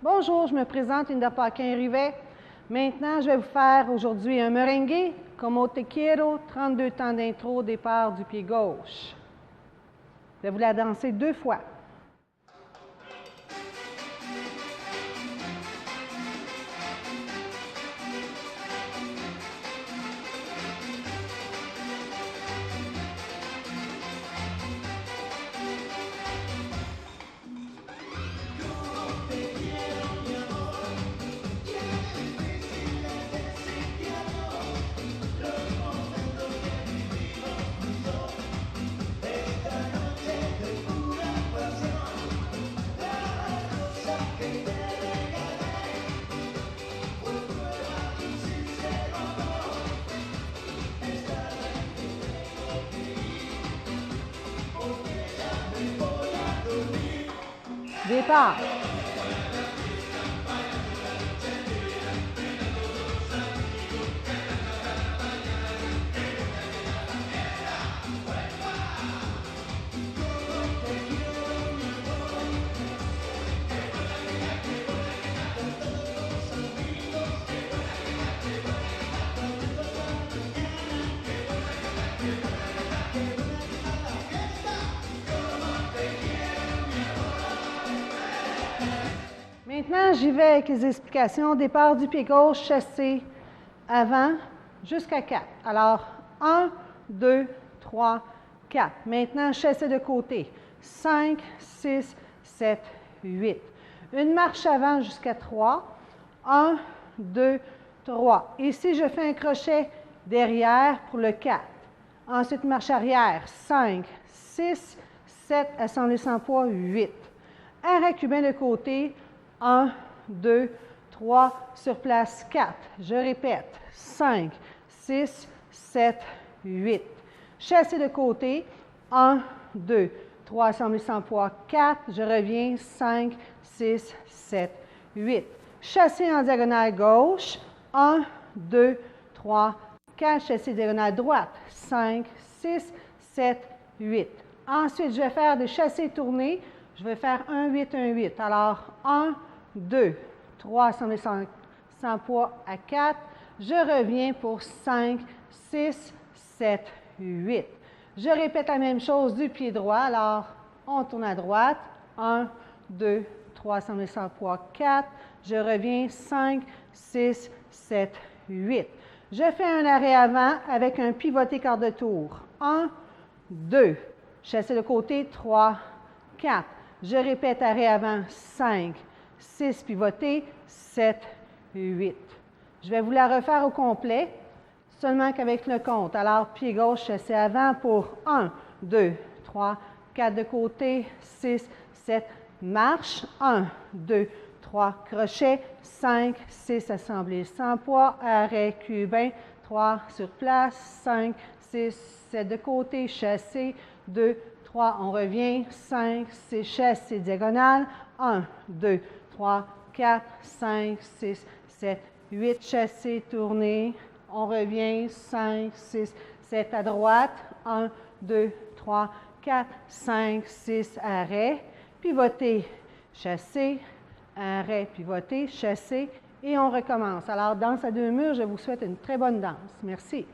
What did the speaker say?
Bonjour, je me présente Linda Paquin Rivet. Maintenant, je vais vous faire aujourd'hui un merengue, comme Quiero, 32 temps d'intro au départ du pied gauche. Je vais vous la danser 2 fois. Départ. Maintenant, j'y vais avec les explications. Départ du pied gauche, chassé avant jusqu'à 4. Alors, 1, 2, 3, 4. Maintenant, chassé de côté. 5, 6, 7, 8. Une marche avant jusqu'à 3. 1, 2, 3. Ici, je fais un crochet derrière pour le 4. Ensuite, marche arrière. 5, 6, 7, assemblée sans poids, 8. Arrêt cubain de côté. 1, 2, 3, sur place, 4. Je répète, 5, 6, 7, 8. Chassé de côté, 1, 2, 3, assemblée sans poids, 4. Je reviens, 5, 6, 7, 8. Chassé en diagonale gauche, 1, 2, 3, 4. Chassé diagonale droite, 5, 6, 7, 8. Ensuite, je vais faire des chassés tournés. Je vais faire 1, 8, 1, 8. Alors, 1, 2, 3, assemblée sans poids à 4. Je reviens pour 5, 6, 7, 8. Je répète la même chose du pied droit. Alors, on tourne à droite. 1, 2, 3, assemblée sans poids, 4. Je reviens 5, 6, 7, 8. Je fais un arrêt avant avec un pivoté quart de tour. 1, 2. Chassé de côté, 3, 4. Je répète arrêt avant, 5, 6 pivotés, 7, 8. Je vais vous la refaire au complet, seulement qu'avec le compte. Alors, pied gauche, chassé avant pour 1, 2, 3, 4 de côté, 6, 7, marche. 1, 2, 3, crochet, 5, 6, assemblée sans poids, arrêt cubain, 3 sur place, 5, 6, 7 de côté, chassé, 2, 3, on revient, 5, 6, chassé diagonale, 1, 2, 3, 4, 5, 6, 7, 8, chassé, tourné, on revient, 5, 6, 7 à droite, 1, 2, 3, 4, 5, 6, arrêt, pivoté, chassé, arrêt, pivoté, chassé, et on recommence. Alors, danse à 2 murs, je vous souhaite une très bonne danse. Merci.